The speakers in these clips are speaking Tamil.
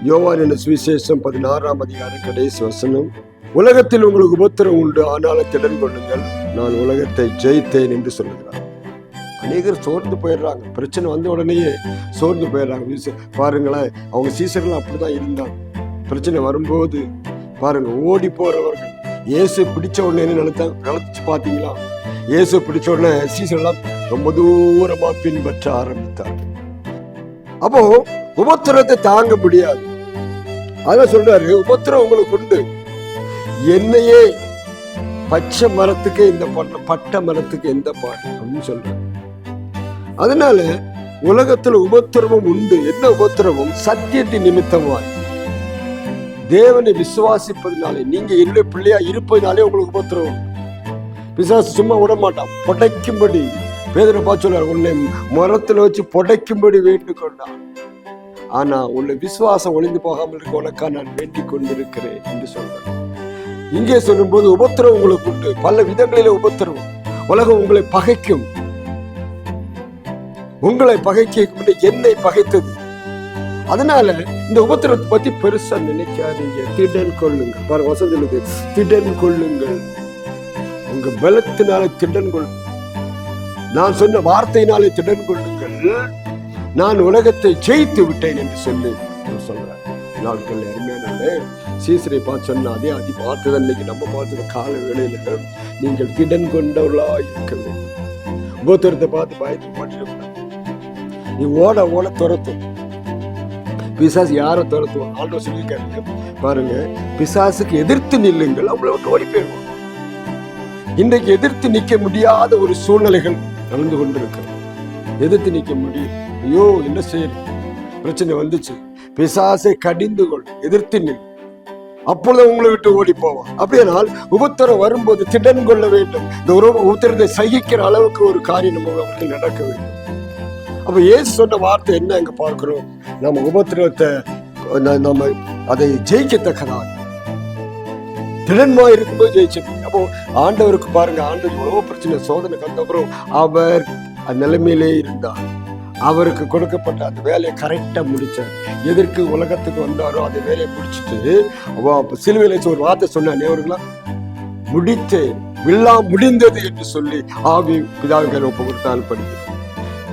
யோவானின் சுவிசேஷம் 16ஆம் அதிகாரம் கடைசி வசனம், உலகத்தில் உங்களுக்கு உபத்திரம் உண்டு, ஆனாலும் திடன் கொள்ளுங்கள், நான் உலகத்தை ஜெயித்தேன் என்று சொல்லுகிறார். அநேகர் சோர்ந்து போயிடுறாங்க, பிரச்சனை வந்த உடனேயே சோர்ந்து போயிடுறாங்க. பாருங்களேன், அவங்க சீசர்கள் அப்படிதான் இருந்தாங்க. பிரச்சனை வரும்போது பாருங்க, ஓடி போறவர்கள். இயேசு பிடிச்ச உடனே என்ன நினைச்சு பாத்தீங்களா? இயேசு பிடிச்ச உடனே சீசர்கள்லாம் ரொம்ப தூரமா பின்பற்ற ஆரம்பித்தார். அப்போ உபத்திரத்தை தாங்க முடியாது. அதான் சொல்றாரு, உபத்திரம் உங்களுக்கு உண்டு, என்னையே பச்சை மரத்துக்கு இந்த பட்ட மரத்துக்கு எந்த பாடு அப்படின்னு சொல்றாரு. அதனால உலகத்துல உபத்திரமும் உண்டு. என்ன உபத்திரமும்? சத்தியத்தின் நிமித்தமாய் தேவனை விசுவாசிப்பதனாலே, நீங்க என்னுடைய பிள்ளையா இருப்பதனாலே உங்களுக்கு உபத்திரம். பிசாசு சும்மா விட மாட்டான், புடைக்கும்படி. பேதுரு பார்த்து சொல்றாரு, உன்னை மரத்துல வச்சு புடைக்கும்படி வேண்டிக் கொண்டான், ஆனா உன்னை விசுவாசம் ஒளிந்து போகாமல் இருக்க உனக்கா நான் வேண்டிக் கொண்டிருக்கிறேன் என்று சொல்றேன். இங்கே சொல்லும் போது உபத்திரம் உங்களுக்கு உண்டு, பல விதங்களிலே உபத்திரம். உலகம் உங்களை பகைக்கும், உங்களை பகைக்க என்னை பகைத்தது. அதனால இந்த உபத்திரத்தை பத்தி பெருசா நினைக்காதீங்க, திடன் கொள்ளுங்கள். பாரு வசதிக்கு திடன் கொள்ளுங்கள், உங்க பலத்தினாலே திடன் கொள்ளுங்கள், நான் சொன்ன வார்த்தையினாலே திடன் கொள்ளுங்கள், நான் உலகத்தை ஜெயித்து விட்டேன் என்று சொல்லி சொல்றேன். நாட்கள் அருமையான சீசரை பார்த்து சொன்ன அதே வார்த்தை தான் இன்னைக்கு நம்ம பார்த்து கால வேளையில நீங்கள் திடன் கொண்டவர்களா இருக்க வேண்டும். உபத்திரத்தை பார்த்து பயத்து மாட்டிருக்க, நீ ஓட ஓட துரத்தும். பிசாசு யாரை துரத்துவோம்? ஆண்டவர் சொல்லியிருக்காரு பாருங்க, பிசாசுக்கு எதிர்த்து நில்லுங்கள், அவங்கள விட்டு ஓடி போயிடுவோம். இன்றைக்கு எதிர்த்து நிற்க முடியாத ஒரு சூழ்நிலைகள் நடந்து கொண்டிருக்கிறது. எதிர்த்து நிற்க முடியும். ஐயோ என்ன செய்யணும், பிரச்சனை வந்துச்சு, பிசாசை கடிந்து கொள், எதிர்த்து நில், அப்பொழுது உங்களை விட்டு ஓடி போவான். அப்படியானால் உபத்திரம் வரும்போது திடன் கொள்ள வேண்டும். இந்த உபத்திரத்தை சகிக்கிற அளவுக்கு ஒரு காரியம் நம்ம நடக்க வேண்டும். அப்ப இயேசு சொன்ன வார்த்தை என்ன அங்க பார்க்கிறோம்? நம்ம உபத்திரத்தை நம்ம அதை ஜெயிக்கத்தக்கதாக திடன்மா இருக்கும்போது ஜெயிச்சிருக்கோம். அப்போ ஆண்டவருக்கு பாருங்க, ஆண்டவர் எவ்வளவோ பிரச்சனை சோதனை கண்டப்புறம் அவர் நிலைமையிலே இருந்தார். அவருக்கு கொடுக்கப்பட்ட அந்த வேலையை கரெக்டா முடிச்சார். எதற்கு உலகத்துக்கு வந்தாரோ அந்த வேலையை முடிச்சுட்டு சிலுவையில ஒரு வார்த்தை சொன்னார், அவர்களா முடித்தேன், விழா முடிந்தது என்று சொல்லி ஆவி பிதாவிகள் ஒப்பு கொடுத்தால் படிக்கிறோம்.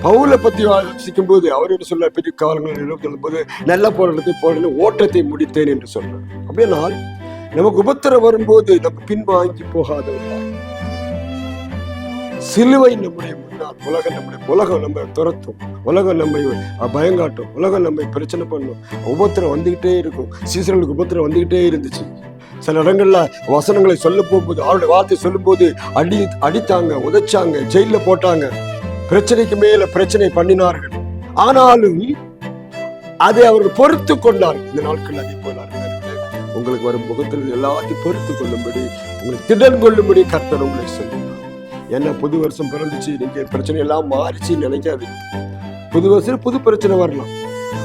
பவுலை பத்தி வாசிக்கும் போது அவர் என்ன சொல்ல, பெரிய காலங்கள் சொல்லும் போது நல்ல போராட்டத்தை போடல, ஓட்டத்தை முடித்தேன் என்று சொல்றார். அப்படின்னா நமக்கு உபத்திரம் வரும்போது நம்ம பின்வாங்கி போகாதவர்களாக, சிலுவை நம்முடைய முன்னால், உலகம் நம்ம துரத்தும், உலகம் நம்மை பயங்காட்டும், உலகம் நம்மை பிரச்சனை பண்ணும், உபத்திரம் வந்துகிட்டே இருக்கும். சீசர்களுக்கு உபத்திரம் வந்துகிட்டே இருந்துச்சு. சில இடங்கள்ல வசனங்களை சொல்ல போகும்போது, அவருடைய வார்த்தை சொல்லும் போது அடித்தாங்க, உதைச்சாங்க, ஜெயில போட்டாங்க, பிரச்சனைக்கு மேல பிரச்சனை பண்ணினார்கள். ஆனாலும் அதை அவர்கள் பொறுத்து கொண்டார்கள். இந்த நாட்கள் அதே போனார்கள். உங்களுக்கு வரும் முகத்தில் எல்லாத்தையும் பொறுத்து கொள்ளும்படி, உங்களுக்கு திடன் கொள்ளும்படி கர்த்தர் உங்களை சொல்லுவார். என்ன புது வருஷம் பிறந்துச்சு, நீங்க பிரச்சனை எல்லாம் மாறிச்சு நினைக்காது. புது வருஷம் புது பிரச்சனை வரலாம்.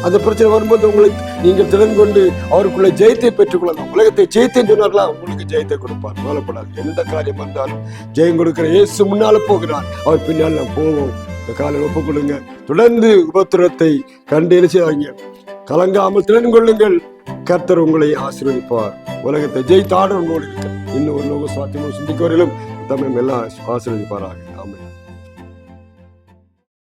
அந்த பிரச்சனை வரும்போது உங்களுக்கு நீங்கள் திடன் கொண்டு அவருக்குள்ள ஜெயத்தை பெற்றுக் கொள்ளலாம். உலகத்தை ஜெயித்தேன்னு சொன்னார்களா, உங்களுக்கு ஜெயத்தை கொடுப்பார். கவலைப்படாது. எந்த காரியம் வந்தாலும் ஜெயம் கொடுக்கிற இயேசு முன்னால போகிறார், அவர் பின்னால் நாம் போவோம். இந்த காலையில் ஒப்புக் கொள்ளுங்க. தொடர்ந்து உபத்திரத்தை கண்டு எழுச்சியாங்க, கலங்காமல் திடன் கொள்ளுங்கள். கர்த்தர் உங்களை ஆசீர்வதிப்பார். உலகத்தை ஜெயித்தாட உங்களோடு இருக்க இன்னும் ஒரு லோக சாத்தியமும் சிந்திக்க வரையிலும் தமிழ் எல்லாம் ஆசீர்வதிப்பாராக.